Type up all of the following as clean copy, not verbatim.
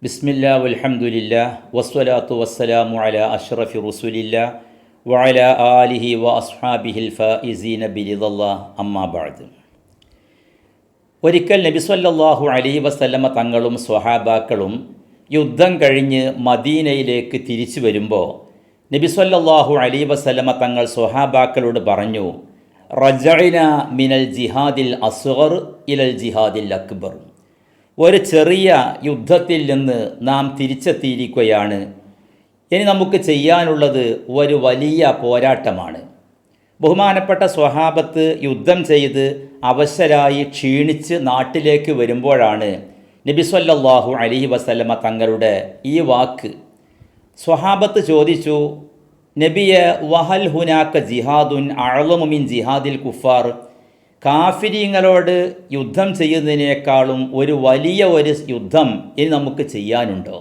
ബിസ്മില്ലാ വൽഹംദുലില്ലാ വസ്സലാത്തു വസ്സലാമു അലാ അഷ്റഫി റസൂലില്ലാ വഅലാ ആലിഹി വ അസ്ഹാബിഹിൽ ഫായിസീന ബിരിദല്ലാഹ് അമ്മാ ബഅദ്. ഒരിക്കൽ നബി സല്ലല്ലാഹു അലൈഹി വസല്ലമ തങ്ങളും സ്വഹാബാക്കളും യുദ്ധം കഴിഞ്ഞ് മദീനയിലേക്ക് തിരിച്ചു വരുമ്പോൾ നബി സല്ലല്ലാഹു അലൈഹി വസല്ലമ തങ്ങൾ സ്വഹാബാക്കളോട് പറഞ്ഞു, റജഅന മിനൽ ജിഹാദിൽ അസ്ഗർ ഇലൽ ജിഹാദിൽ അക്ബർ. ഒരു ചെറിയ യുദ്ധത്തിൽ നിന്ന് നാം തിരിച്ചെത്തിയിരിക്കുകയാണ്. ഇനി നമുക്ക് ചെയ്യാനുള്ളത് ഒരു വലിയ പോരാട്ടമാണ്. ബഹുമാനപ്പെട്ട സ്വഹാബത്ത് യുദ്ധം ചെയ്ത് അവശരായി ക്ഷീണിച്ച് നാട്ടിലേക്ക് വരുമ്പോഴാണ് നബി സല്ലല്ലാഹു അലൈഹി വസല്ലമ തങ്ങളുടെ ഈ വാക്ക്. സ്വഹാബത്ത് ചോദിച്ചു, നബിയെ, വഹൽ ഹുനാക്ക ജിഹാദുൻ അഅ്ളമു മിൻ ജിഹാദിൽ കുഫാർ. കാഫിരീങ്ങളോട് യുദ്ധം ചെയ്യുന്നതിനേക്കാളും ഒരു വലിയ യുദ്ധം ഇനി നമുക്ക് ചെയ്യാനുണ്ടോ?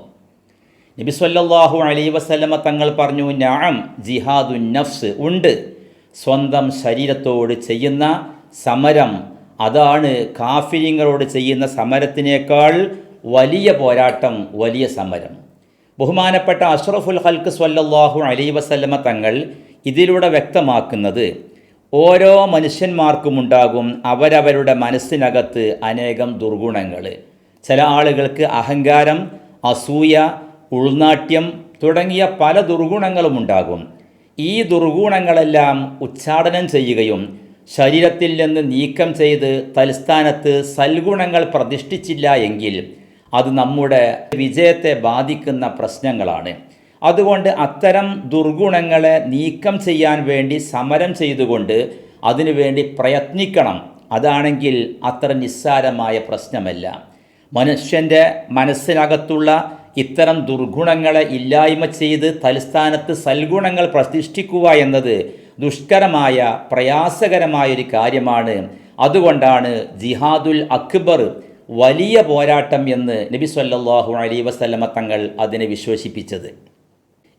നബി സല്ലല്ലാഹു അലൈഹി വസല്ലമ തങ്ങൾ പറഞ്ഞു, നഅം ജിഹാദുൻ നഫ്സ്, ഉണ്ട്. സ്വന്തം ശരീരത്തോട് ചെയ്യുന്ന സമരം, അതാണ് കാഫിരീങ്ങളോട് ചെയ്യുന്ന സമരത്തിനേക്കാൾ വലിയ പോരാട്ടം, വലിയ സമരം. ബഹുമാനപ്പെട്ട അഷ്റഫുൽ ഖൽഖ് സല്ലല്ലാഹു അലൈഹി വസല്ലമ തങ്ങൾ ഇതിലൂടെ വ്യക്തമാക്കുന്നത്, ഓരോ മനുഷ്യന്മാർക്കുമുണ്ടാകും അവരവരുടെ മനസ്സിനകത്ത് അനേകം ദുർഗുണങ്ങൾ. ചില ആളുകൾക്ക് അഹങ്കാരം, അസൂയ, ഉൾനാട്യം തുടങ്ങിയ പല ദുർഗുണങ്ങളും ഉണ്ടാകും. ഈ ദുർഗുണങ്ങളെല്ലാം ഉച്ചാടനം ചെയ്യുകയും ശരീരത്തിൽ നിന്ന് നീക്കം ചെയ്ത് തൽസ്ഥാനത്ത് സൽഗുണങ്ങൾ പ്രതിഷ്ഠിച്ചില്ല എങ്കിൽ അത് നമ്മുടെ വിജയത്തെ ബാധിക്കുന്ന പ്രശ്നങ്ങളാണ്. അതുകൊണ്ട് അത്തരം ദുർഗുണങ്ങളെ നീക്കം ചെയ്യാൻ വേണ്ടി സമരം ചെയ്തുകൊണ്ട് അതിനുവേണ്ടി പ്രയത്നിക്കണം. അതാണെങ്കിൽ അത്ര നിസ്സാരമായ പ്രശ്നമല്ല. മനുഷ്യൻ്റെ മനസ്സിനകത്തുള്ള ഇത്തരം ദുർഗുണങ്ങളെ ഇല്ലായ്മ ചെയ്ത് തൽസ്ഥാനത്ത് സൽഗുണങ്ങൾ പ്രതിഷ്ഠിക്കുക എന്നത് ദുഷ്കരമായ പ്രയാസകരമായൊരു കാര്യമാണ്. അതുകൊണ്ടാണ് ജിഹാദുൽ അക്ബർ, വലിയ പോരാട്ടം എന്ന് നബി സല്ലല്ലാഹു അലൈഹി വസല്ലമ തങ്ങൾ അതിനെ വിശേഷിപ്പിച്ചത്.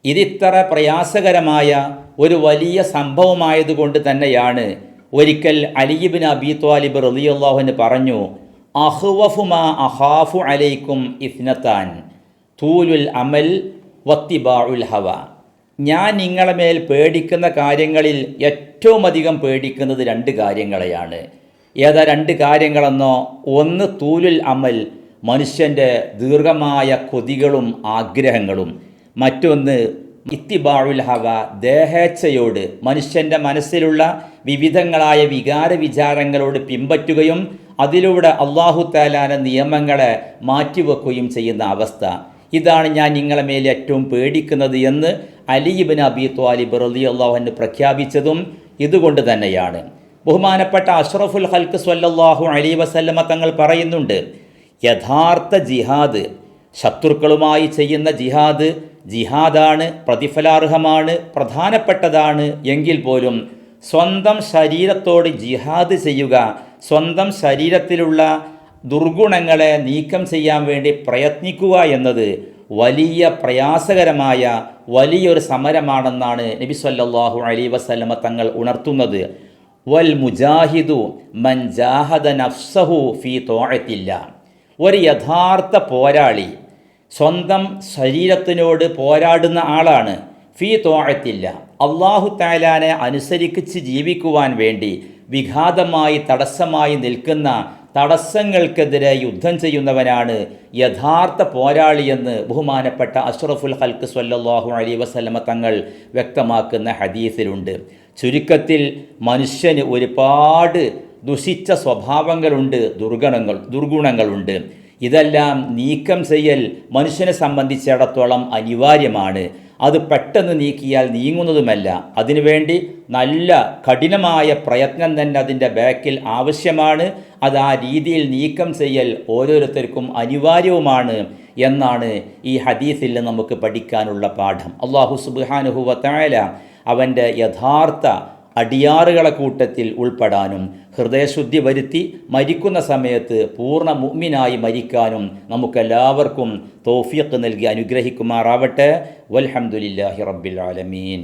ഇതിത്ര പ്രയാസകരമായ ഒരു വലിയ സംഭവമായതുകൊണ്ട് തന്നെയാണ് ഒരിക്കൽ അലി ഇബ്നു അബീ ത്വാലിബ് റളിയല്ലാഹു അൻഹു പറഞ്ഞു, അഖ്വഫു മാ അഖാഫു അലൈക്കും ഇത്നതാൻ തൂലുൽ അമൽ വത്തിബാഉൽ ഹവ. ഞാൻ നിങ്ങളെ മേൽ പേടിക്കുന്ന കാര്യങ്ങളിൽ ഏറ്റവും അധികം പേടിക്കുന്നത് രണ്ട് കാര്യങ്ങളെയാണ്. ഏതാ രണ്ട് കാര്യങ്ങളെന്നോ? ഒന്ന് തൂലുൽ അമൽ, മനുഷ്യൻ്റെ ദീർഘമായ കൊതികളും ആഗ്രഹങ്ങളും. മറ്റൊന്ന് ഇത്തിബാഉൽ ഹവ, ദേഹേച്ഛയോട്, മനുഷ്യൻ്റെ മനസ്സിലുള്ള വിവിധങ്ങളായ വികാര വിചാരങ്ങളോട് പിമ്പറ്റുകയും അതിലൂടെ അല്ലാഹു തആലാന്റെ നിയമങ്ങളെ മാറ്റിവെക്കുകയും ചെയ്യുന്ന അവസ്ഥ. ഇതാണ് ഞാൻ നിങ്ങളെ മേൽ ഏറ്റവും പേടിക്കുന്നത് എന്ന് അലി ഇബ്നു അബീ ത്വാലിബ് റളിയല്ലാഹു അൻഹു പ്രഖ്യാപിച്ചതും ഇതുകൊണ്ട് തന്നെയാണ്. ബഹുമാനപ്പെട്ട അഷ്റഫുൽ ഖൽഖ് സ്വല്ലല്ലാഹു അലൈഹി വസല്ലമ തങ്ങൾ പറയുന്നുണ്ട്, യഥാർത്ഥ ജിഹാദ്, ശത്രുക്കളുമായി ചെയ്യുന്ന ജിഹാദാണ്, പ്രതിഫലാർഹമാണ്, പ്രധാനപ്പെട്ടതാണ്. എങ്കിൽ പോലും സ്വന്തം ശരീരത്തോട് ജിഹാദ് ചെയ്യുക, സ്വന്തം ശരീരത്തിലുള്ള ദുർഗുണങ്ങളെ നീക്കം ചെയ്യാൻ വേണ്ടി പ്രയത്നിക്കുക എന്നത് വലിയ പ്രയാസകരമായ വലിയൊരു സമരമാണെന്നാണ് നബി സല്ലല്ലാഹു അലൈഹി വസല്ലമ തങ്ങൾ ഉണർത്തുന്നത്. വൽ മുജാഹിദു മൻ ജാഹദ നഫ്സഹു ഫീ ത്വാഅത്തില്ലാ. ഒരു യഥാർത്ഥ പോരാളി സ്വന്തം ശരീരത്തിനോട് പോരാടുന്ന ആളാണ്. ഫീ ത്വാഅത്തില്ലാ, അല്ലാഹു തആലാനെ അനുസരിച്ച് ജീവിക്കുവാൻ വേണ്ടി വിഘാതമായി തടസ്സമായി നിൽക്കുന്ന തടസ്സങ്ങൾക്കെതിരെ യുദ്ധം ചെയ്യുന്നവനാണ് യഥാർത്ഥ പോരാളിയെന്ന് ബഹുമാനപ്പെട്ട അഷ്റഫുൽ ഖൽഖ് സ്വല്ലല്ലാഹു അലൈഹി വസല്ലമ തങ്ങൾ വ്യക്തമാക്കുന്ന ഹദീസിലുണ്ട്. ചുരുക്കത്തിൽ മനുഷ്യന് ഒരുപാട് ദുഷിച്ച സ്വഭാവങ്ങളുണ്ട്, ദുർഗുണങ്ങളുണ്ട്. ഇതെല്ലാം നീക്കം ചെയ്യൽ മനുഷ്യനെ സംബന്ധിച്ചിടത്തോളം അനിവാര്യമാണ്. അത് പെട്ടെന്ന് നീക്കിയാൽ നീങ്ങുന്നതുമല്ല. അതിനുവേണ്ടി നല്ല കഠിനമായ പ്രയത്നം തന്നെ അതിൻ്റെ ബാക്കിൽ ആവശ്യമാണ്. അത് ആ രീതിയിൽ നീക്കം ചെയ്യൽ ഓരോരുത്തർക്കും അനിവാര്യവുമാണ് എന്നാണ് ഈ ഹദീസിൽ നമുക്ക് പഠിക്കാനുള്ള പാഠം. അല്ലാഹു സുബ്ഹാനഹു വ തആല അവൻ്റെ യഥാർത്ഥ അടിയാറുകളെ കൂട്ടത്തിൽ ഉൾപ്പെടാനും ഹൃദയശുദ്ധി വരുത്തി മരിക്കുന്ന സമയത്ത് പൂർണ്ണ മുഅ്മിനായി മരിക്കാനും നമുക്കെല്ലാവർക്കും തൗഫീഖ് നൽകി അനുഗ്രഹിക്കുമാറാവട്ടെ. വൽഹംദുലില്ലാഹി റബ്ബിൽ ആലമീൻ.